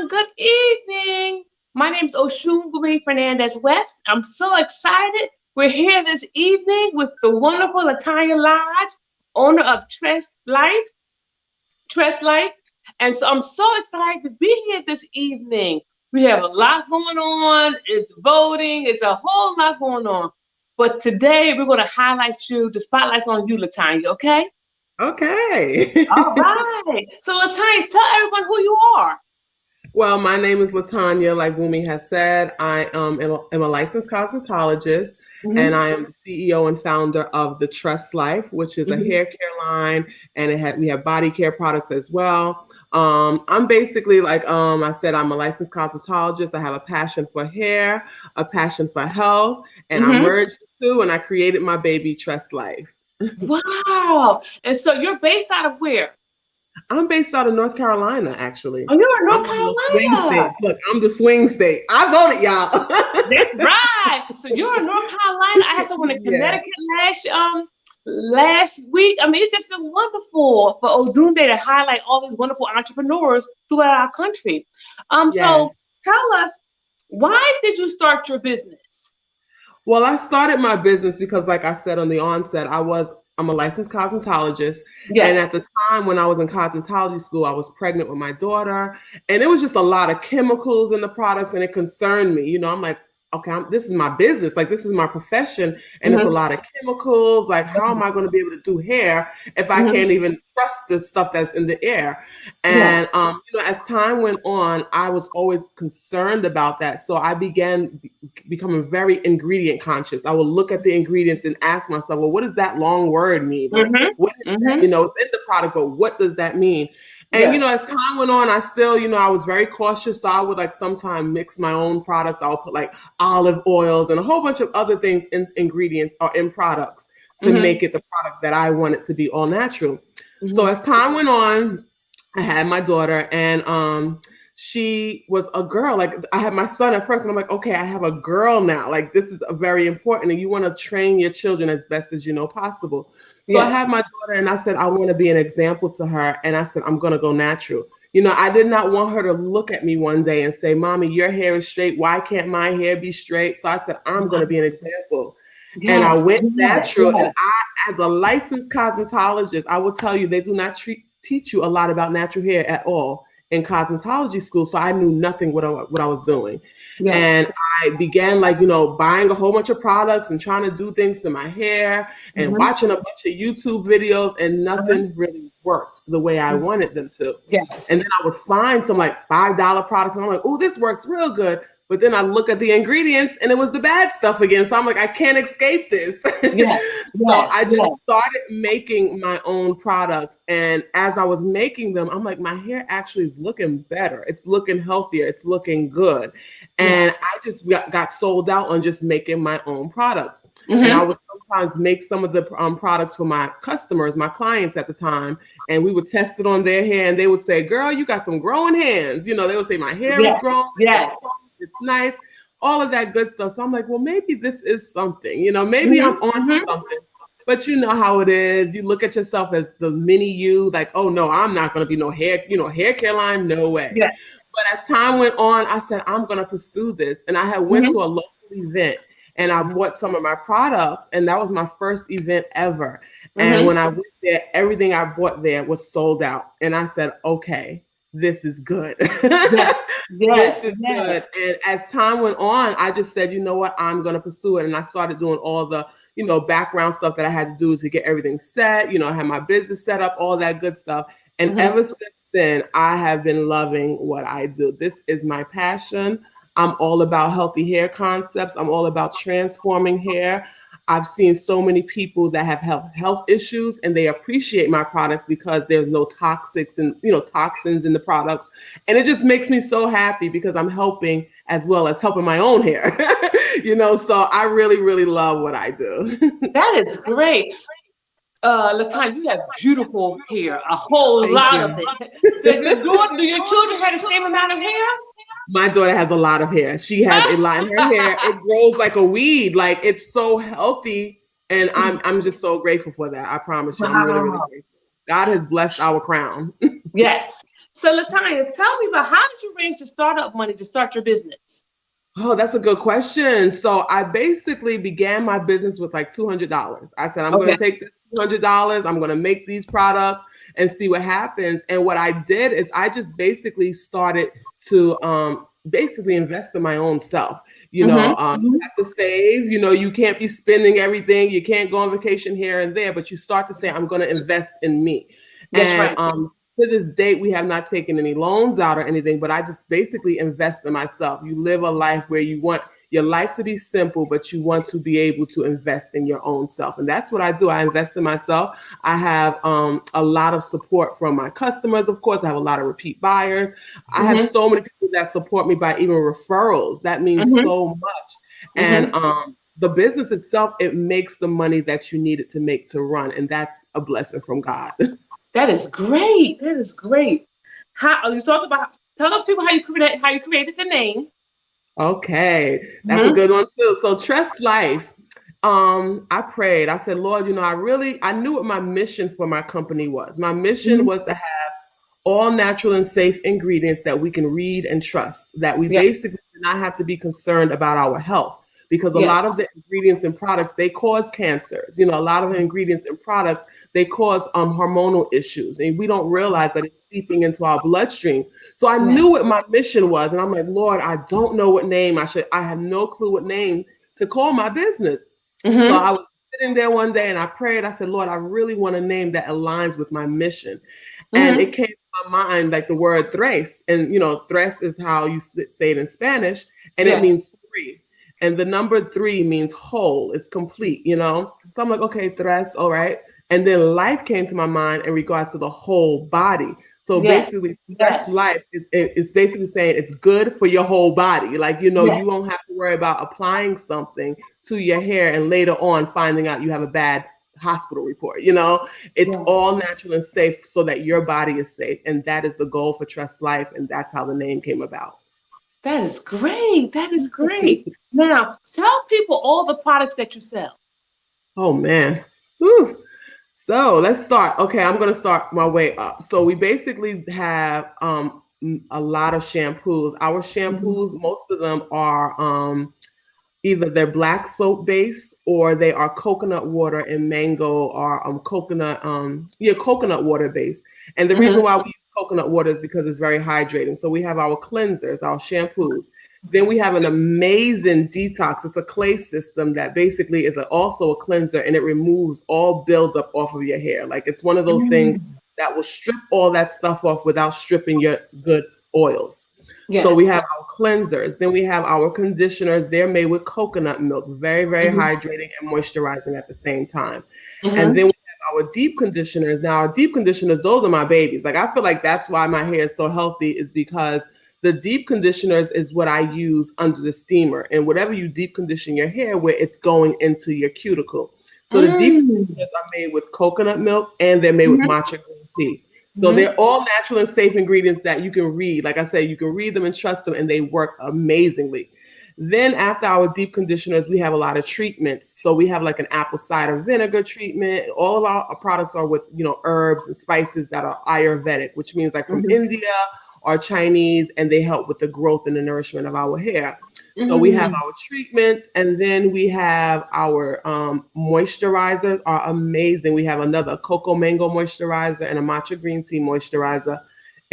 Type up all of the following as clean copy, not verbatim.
good evening. My name is Oshunbumi Fernandez West. I'm so excited. We're here this evening with the wonderful Latanya Lodge, owner of Trust Life. And so I'm so excited to be here this evening. We have a lot going on. It's voting. It's a whole lot going on. But today we're going to highlight you. The spotlight's on you, Latanya, okay? Okay. All right. So Latanya, tell everyone who you are. Well, my name is Latanya. Like Wumi has said, I am a licensed cosmetologist, and Mm-hmm. I am the CEO and founder of the Trust Life, which is a Mm-hmm. hair care line, and we have body care products as well. I'm basically I said, I'm a licensed cosmetologist. I have a passion for hair, a passion for health, and I Mm-hmm. merged the two, and I created my baby Trust Life. Wow. And so you're based out of where? I'm based out of North Carolina, actually. Oh, you're in I'm North one of those swing Carolina. states. Look, I'm the swing state. I voted, That's y'all. right. So you're in North Carolina. I had someone in Yeah. Connecticut last week. I mean, it's just been wonderful for Odunde to highlight all these wonderful entrepreneurs throughout our country. Yes. So tell us, why did you start your business? Well, I started my business because, like I said on the onset, I'm a licensed cosmetologist. And Yes. at the time when I was in cosmetology school, I was pregnant with my daughter. And it was just a lot of chemicals in the products, and it concerned me. I'm like, okay, this is my business. Like, this is my profession. And it's a Mm-hmm. lot of chemicals. Like, how am I going to be able to do hair if I Mm-hmm. can't even trust the stuff that's in the air? Yes. And, as time went on, I was always concerned about that. So I began becoming very ingredient conscious. I would look at the ingredients and ask myself, well, what does that long word mean? Like, Mm-hmm. what is that? Mm-hmm. It's in the product, but what does that mean? And, Yes. as time went on, I still, I was very cautious. So I would sometimes mix my own products. I'll put olive oils and a whole bunch of other things in ingredients or in products to Mm-hmm. make it the product that I want it to be all natural. So Mm-hmm. as time went on, I had my daughter, and she was a girl. Like, I had my son at first, and I'm like, okay, I have a girl now. Like, this is very important, and you want to train your children as best as you know possible. So I Yes. had my daughter, and I said, I want to be an example to her, and I said, I'm going to go natural. I did not want her to look at me one day and say, Mommy, your hair is straight. Why can't my hair be straight? So I said, I'm going to be an example. And I Yes. went Yes. natural. And as a licensed cosmetologist, I will tell you, they do not teach you a lot about natural hair at all in cosmetology school. So I knew nothing what I was doing. Yes. And I began buying a whole bunch of products and trying to do things to my hair and Mm-hmm. watching a bunch of YouTube videos, and Uh-huh. nothing really worked the way I wanted them to. Yes. And then I would find some $5 products, and I'm like, oh, this works real good. But then I look at the ingredients, and it was the bad stuff again. So I'm like, I can't escape this. Yes. So Yes. I just Yes. started making my own products. And as I was making them, I'm like, my hair actually is looking better. It's looking healthier. It's looking good. And Yes. I just got sold out on just making my own products. And I Mm-hmm. would sometimes make some of the products for my customers, my clients at the time, and we would test it on their hair, and they would say, girl, you got some growing hands. They would say my hair is Yes. growing, it's Yes. soft, it's nice, all of that good stuff. So I'm like, well, maybe this is something, maybe Mm-hmm. I'm on to Mm-hmm. something. But you know how it is. You look at yourself as the mini you, like, oh no, I'm not going to be no hair care line, no way. Yes. But as time went on, I said, I'm going to pursue this. And I had went Mm-hmm. to a local event, and I bought some of my products, and that was my first event ever. And Mm-hmm. when I went there, everything I bought there was sold out. And I said, okay, this is good. Yes. This Yes. is good. Yes. And as time went on, I just said, you know what, I'm going to pursue it. And I started doing all the, background stuff that I had to do to get everything set. I had my business set up, all that good stuff. And Mm-hmm. ever since then, I have been loving what I do. This is my passion. I'm all about healthy hair concepts. I'm all about transforming hair. I've seen so many people that have health issues, and they appreciate my products because there's no toxics and toxins in the products. And it just makes me so happy because I'm helping as well as helping my own hair. So I really, really love what I do. That is great. Latanya, you have beautiful hair, a whole Thank lot of you. it. Do your children have the same amount of hair? My daughter has a lot of hair. She has a lot in her hair. It grows like a weed. Like, it's so healthy. And I'm just so grateful for that. I promise you, I'm really, really Wow. grateful. God has blessed our crown. Yes. So Latanya, tell me about how did you raise the startup money to start your business? Oh, that's a good question. So I basically began my business with like $200. I said, I'm going Okay. to take this $200. I'm going to make these products and see what happens. And what I did is I just basically started to basically invest in my own self. You have to save. You can't be spending everything. You can't go on vacation here and there, but you start to say, I'm going to invest in me. That's And right. to this date, we have not taken any loans out or anything, but I just basically invest in myself. You live a life where you want your life to be simple, but you want to be able to invest in your own self. And that's what I do. I invest in myself. I have a lot of support from my customers. Of course, I have a lot of repeat buyers. I have Mm-hmm. so many people that support me by even referrals. That means Mm-hmm. so much. And Mm-hmm. the business itself, it makes the money that you need it to make to run. And that's a blessing from God. That is great. That is great. How you talk about? Tell the people how you created the name. Okay, that's a Mm-hmm. good one too. So trust life. I prayed. I said, Lord, I knew what my mission for my company was. My mission Mm-hmm. was to have all natural and safe ingredients that we can read and trust, that we Yeah. basically do not have to be concerned about our health because a Yes. lot of the ingredients in products, they cause cancers. A lot of the ingredients in products, they cause hormonal issues, and we don't realize that it's seeping into our bloodstream. So I Yes. knew what my mission was, and I'm like, Lord, I don't know what name I have no clue what name to call my business. So Mm-hmm. I was sitting there one day and I prayed. I said, Lord, I really want a name that aligns with my mission. And Mm-hmm. it came to my mind like the word tres. And, tres is how you say it in Spanish, and it Yes. means three. And the number three means whole, it's complete. So I'm like, okay, tres, all right. And then life came to my mind in regards to the whole body. So Yes. basically, stress Yes. life is basically saying it's good for your whole body. Like, Yes. you don't have to worry about applying something to your hair and later on finding out you have a bad hospital report. It's Yes. all natural and safe so that your body is safe. And that is the goal for Trust Life. And that's how the name came about. That is great. That is great. Now, tell people all the products that you sell. Oh, man. Whew. So let's start. Okay, I'm going to start my way up. So we basically have a lot of shampoos. Our Mm-hmm. shampoos, most of them are either they're black soap based or they are coconut water and mango or coconut water based. And the reason Mm-hmm. why we use coconut water is because it's very hydrating. So we have our cleansers, our shampoos. Then we have an amazing detox. It's a clay system that basically is also a cleanser, and it removes all buildup off of your hair. Like, it's one of those things Mm-hmm. that will strip all that stuff off without stripping your good oils. So Yes. we have our cleansers. Then we have our conditioners. They're made with coconut milk, very, very Mm-hmm. hydrating and moisturizing at the same time. And Mm-hmm. then we have our deep conditioners. Now, our deep conditioners, those are my babies. Like, I feel like that's why my hair is so healthy, is because the deep conditioners is what I use under the steamer. And whatever you deep condition your hair with, it's going into your cuticle. So the deep Mm-hmm. conditioners are made with coconut milk and they're made with matcha green tea. So Mm-hmm. they're all natural and safe ingredients that you can read. Like I said, you can read them and trust them, and they work amazingly. Then after our deep conditioners, we have a lot of treatments. So we have like an apple cider vinegar treatment. All of our products are with, herbs and spices that are Ayurvedic, which means like from Mm-hmm. India or Chinese, and they help with the growth and the nourishment of our hair. So we have Mm-hmm. our treatments, and then we have our moisturizers are amazing. We have another cocoa mango moisturizer and a matcha green tea moisturizer,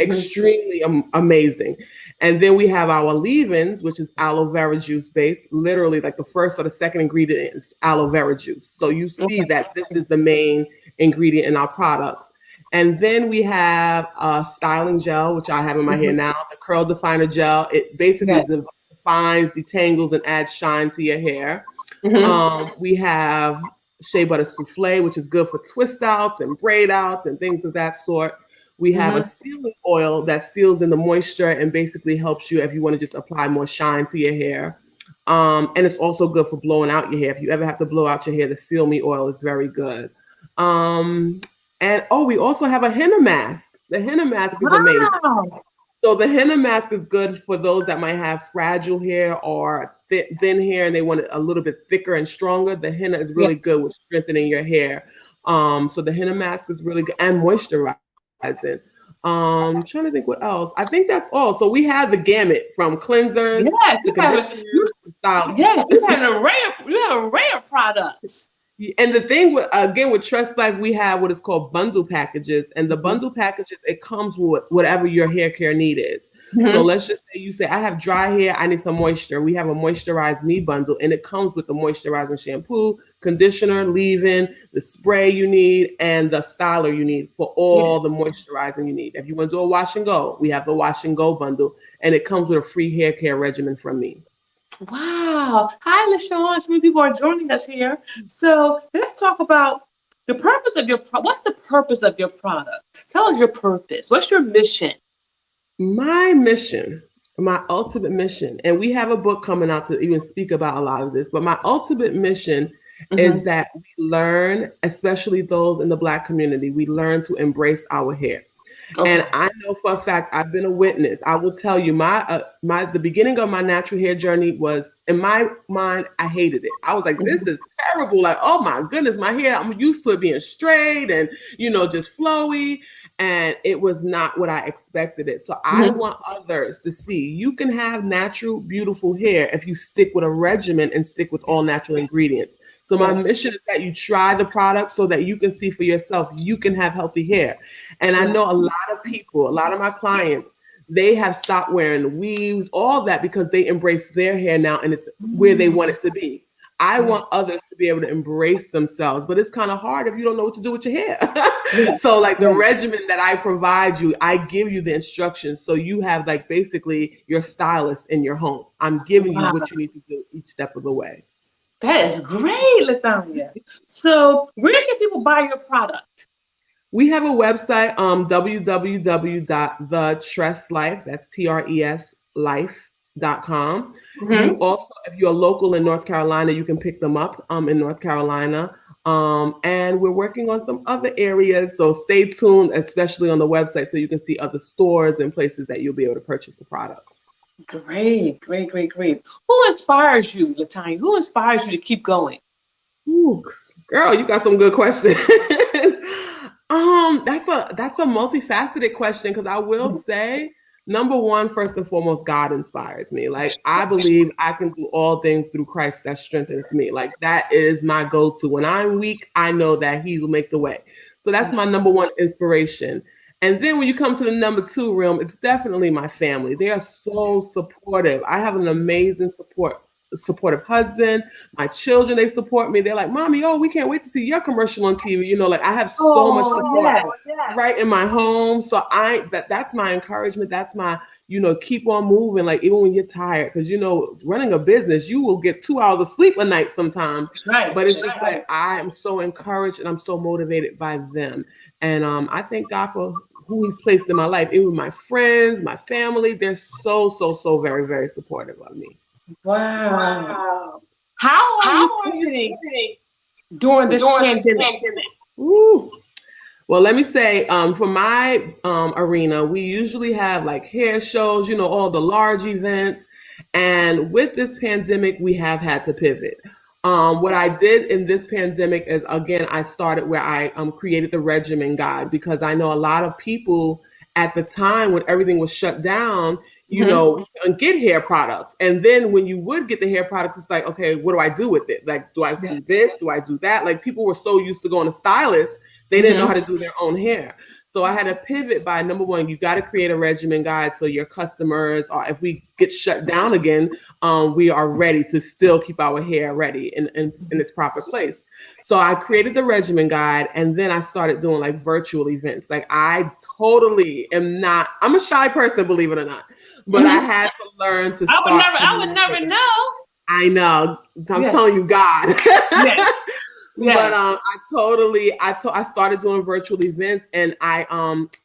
Mm-hmm. extremely amazing. And then we have our leave-ins, which is aloe vera juice based. Literally, like the first or the second ingredient is aloe vera juice. So you see that this is the main ingredient in our products. And then we have a styling gel, which I have in my hair Mm-hmm. now, the curl definer gel. It basically Yes. defines, detangles, and adds shine to your hair. Mm-hmm. We have shea butter souffle, which is good for twist outs and braid outs and things of that sort. We have a Mm-hmm. sealing oil that seals in the moisture and basically helps you if you want to just apply more shine to your hair. And it's also good for blowing out your hair. If you ever have to blow out your hair, the Seal Me oil is very good. Um, and we also have a henna mask. The henna mask is amazing. Wow. So the henna mask is good for those that might have fragile hair or thin hair and they want it a little bit thicker and stronger. The henna is Yeah. really good with strengthening your hair. So the henna mask is really good and moisturizing. Trying to think what else. I think that's all. So we have the gamut from cleansers Yes, to conditioners to stylists. yes, you have an array of products. And the thing with again with Trust Life, we have what is called bundle packages, and the bundle packages, it comes with whatever your hair care need is. So let's just say you say I have dry hair, I need some moisture. We have a moisturized me bundle, and it comes with the moisturizing shampoo, conditioner, leave-in, the spray you need, and the styler you need for all the moisturizing you need. If you want to do a wash and go, we have the wash and go bundle, and it comes with a free hair care regimen from me. Wow. Hi, LaShawn. So many people are joining us here. So let's talk about the purpose of what's the purpose of your product? Tell us your purpose. What's your mission? My mission, my ultimate mission, and we have a book coming out to even speak about a lot of this, but my ultimate mission is that we learn, especially those in the Black community, we learn to embrace our hair. Okay. And I know for a fact, I've been a witness. I will tell you, the beginning of my natural hair journey was, in my mind, I hated it. I was like, this is terrible. Like, oh my goodness, my hair, I'm used to it being straight and, just flowy. And it was not what I expected it. So I want others to see you can have natural, beautiful hair if you stick with a regimen and stick with all natural ingredients. So my mission is that you try the product so that you can see for yourself, you can have healthy hair. And I know a lot of people, a lot of my clients, they have stopped wearing weaves, all that, because they embrace their hair now and it's where they want it to be. I want others to be able to embrace themselves, but it's kind of hard if you don't know what to do with your hair. So like the regimen that I provide you, I give you the instructions. So you have like basically your stylist in your home. I'm giving you what you need to do each step of the way. That is great, Latanya. So where can people buy your product? We have a website, www.treslife, that's TRES life.com. You also, if you're local in North Carolina, you can pick them up in North Carolina. And we're working on some other areas. So stay tuned, especially on the website, so you can see other stores and places that you'll be able to purchase the products. Great. Who inspires you, Latanya? Who inspires you to keep going? Ooh, girl, you got some good questions. That's a multifaceted question, because I will say, number one, first and foremost, God inspires me. Like, I believe I can do all things through Christ that strengthens me. Like, that is my go-to. When I'm weak, I know that He will make the way. So that's my number one inspiration. And then when you come to the number two realm, it's definitely my family. They are so supportive. I have an amazing supportive husband. My children, they support me. They're like, Mommy, we can't wait to see your commercial on TV. Like, I have so much support right in my home. So that's my encouragement. That's my, keep on moving. Like, even when you're tired, because, running a business, you will get 2 hours of sleep a night sometimes. Right. But it's just like, I am so encouraged and I'm so motivated by them. And I thank God for who He's placed in my life. Even my friends, my family, they're so, so, so very, very supportive of me. Wow. How are you feeling during this pandemic? Ooh. Well, let me say, for my arena, we usually have like hair shows, all the large events. And with this pandemic, we have had to pivot. What I did in this pandemic is, again, I started where I created the regimen guide, because I know a lot of people at the time when everything was shut down, get hair products. And then when you would get the hair products, it's like, okay, what do I do with it? Like, do I do this? Do I do that? Like, people were so used to going to stylists, they didn't know how to do their own hair. So I had to pivot by, number one, you got to create a regimen guide so your customers, or if we get shut down again, we are ready to still keep our hair ready in its proper place. So I created the regimen guide, and then I started doing like virtual events. Like, I totally I'm a shy person, believe it or not, but I had to learn to start. I would never know. I know. I'm telling you, God. But I started doing virtual events, and I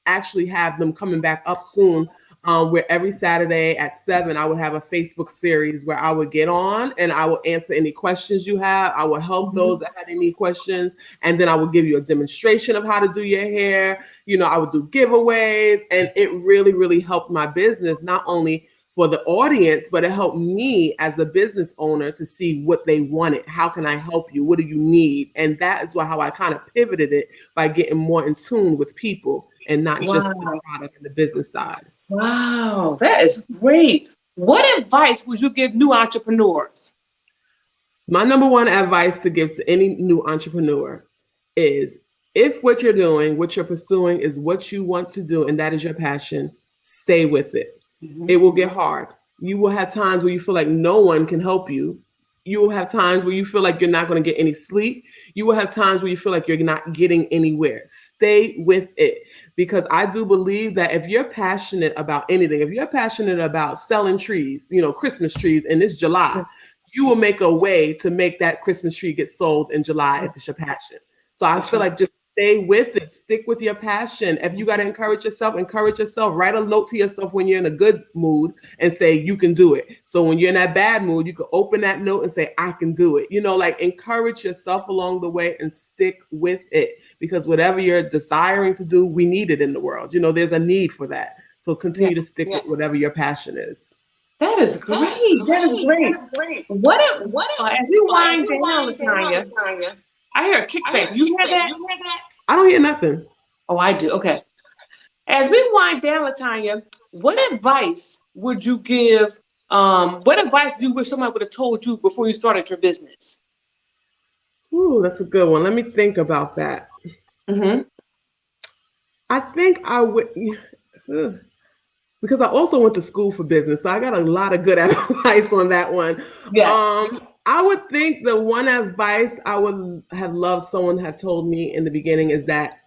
actually have them coming back up soon, where every Saturday at 7, I would have a Facebook series where I would get on and I will answer any questions you have. I will help those that had any questions. And then I will give you a demonstration of how to do your hair. I would do giveaways, and it really, really helped my business, not only for the audience, but it helped me as a business owner to see what they wanted. How can I help you? What do you need? And that is how I kind of pivoted it, by getting more in tune with people. and not just the Wow. product and the business side. Wow. That is great. What advice would you give new entrepreneurs? My number one advice to give to any new entrepreneur is, if what you're doing, what you're pursuing is what you want to do and that is your passion, stay with it. It will get hard. You will have times where you feel like no one can help you. You will have times where you feel like you're not going to get any sleep. You will have times where you feel like you're not getting anywhere. Stay with it, because I do believe that if you're passionate about anything, if you're passionate about selling trees, Christmas trees, and it's July, you will make a way to make that Christmas tree get sold in July if it's your passion. So I feel like just stay with it. Stick with your passion. If you got to encourage yourself, write a note to yourself when you're in a good mood and say, you can do it. So when you're in that bad mood, you can open that note and say, I can do it. Encourage yourself along the way and stick with it, because whatever you're desiring to do, we need it in the world. There's a need for that. So continue to stick with whatever your passion is. That is great. That is great. As you wind down, Latanya, I hear a kickback. Do you hear that? I don't hear nothing. Oh, I do. Okay. As we wind down, Latanya, what advice would you give? What advice do you wish someone would have told you before you started your business? Ooh, that's a good one. Let me think about that. I think I would, because I also went to school for business, so I got a lot of good advice on that one. Yeah. I would think the one advice I would have loved someone had told me in the beginning is that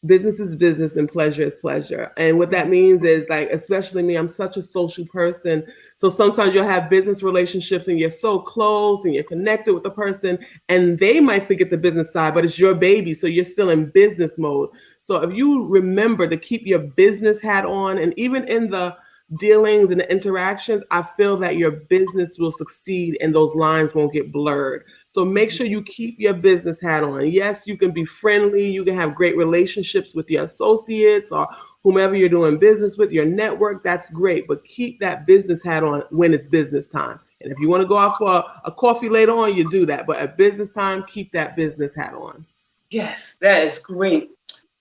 business is business and pleasure is pleasure. And what that means is, especially me, I'm such a social person. So sometimes you'll have business relationships and you're so close and you're connected with the person, and they might forget the business side, but it's your baby. So you're still in business mode. So if you remember to keep your business hat on, and even in the dealings and the interactions, I feel that your business will succeed and those lines won't get blurred. So make sure you keep your business hat on. Yes, you can be friendly. You can have great relationships with your associates or whomever you're doing business with, your network. That's great. But keep that business hat on when it's business time. And if you want to go out for a coffee later on, you do that. But at business time, keep that business hat on. Yes, that is great.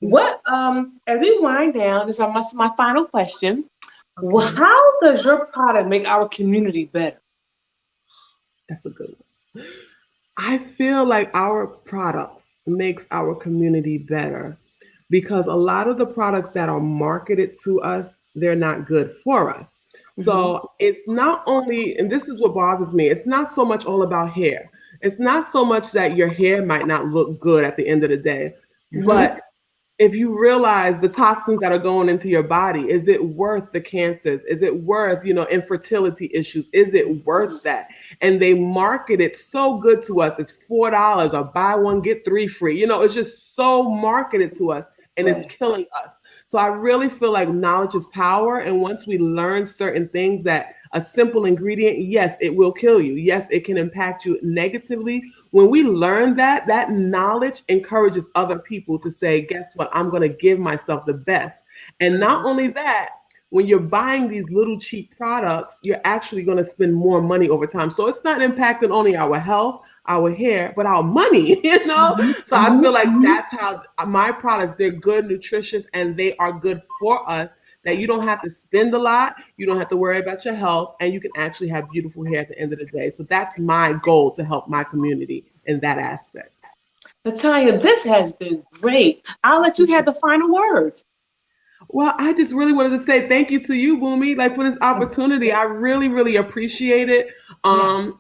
As we wind down, this is my final question. Well, how does your product make our community better? That's a good one. I feel like our products makes our community better, because a lot of the products that are marketed to us, they're not good for us. So it's not only, and this is what bothers me, it's not so much all about hair. It's not so much that your hair might not look good at the end of the day, but if you realize the toxins that are going into your body, is it worth the cancers? Is it worth, infertility issues? Is it worth that? And they market it so good to us. It's $4 or buy one, get three free. It's just so marketed to us, and it's killing us. So I really feel like knowledge is power. And once we learn certain things, that a simple ingredient, yes, it will kill you. Yes, it can impact you negatively. When we learn that knowledge encourages other people to say, guess what? I'm going to give myself the best. And not only that, when you're buying these little cheap products, you're actually going to spend more money over time. So it's not impacting only our health, our hair, but our money, So I feel like that's how my products, they're good, nutritious, and they are good for us, that you don't have to spend a lot. You don't have to worry about your health, and you can actually have beautiful hair at the end of the day. So that's my goal, to help my community in that aspect. Latanya, this has been great. I'll let you have the final word. Well, I just really wanted to say thank you to you, Boomy, for this opportunity. I really, really appreciate it. I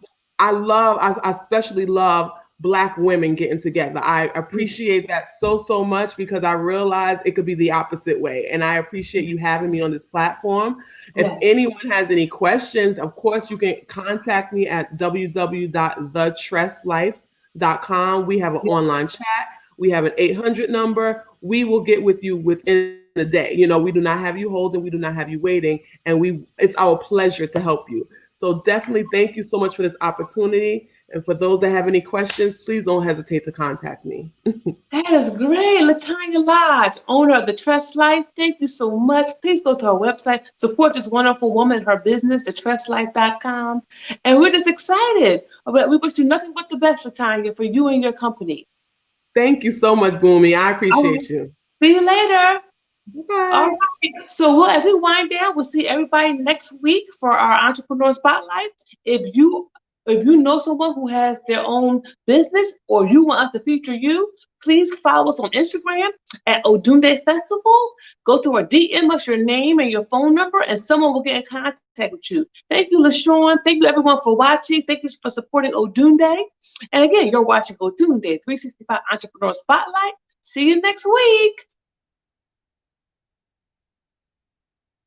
especially love Black women getting together. I appreciate that so much, because I realize it could be the opposite way. And I appreciate you having me on this platform. If anyone has any questions, of course, you can contact me at www.thetreslife.com. We have an online chat. We have an 800 number. We will get with you within the day. We do not have you holding. We do not have you waiting. And it's our pleasure to help you. So definitely thank you so much for this opportunity. And for those that have any questions, please don't hesitate to contact me. That is great. Latanya Lodge, owner of The Trust Life. Thank you so much. Please go to our website, support this wonderful woman, her business, thetreslife.com. And we're just excited. We wish you nothing but the best, Latanya, for you and your company. Thank you so much, Boomy. I appreciate you. See you later. All Bye. right. So as we wind down, we'll see everybody next week for our entrepreneur spotlight. If you know someone who has their own business or you want us to feature you, please follow us on Instagram at Odunde Festival. Go to our DM us your name and your phone number, and someone will get in contact with you. Thank you, LaShawn. Thank you, everyone, for watching. Thank you for supporting Odunde. And again, you're watching Odunde 365 Entrepreneur Spotlight. See you next week.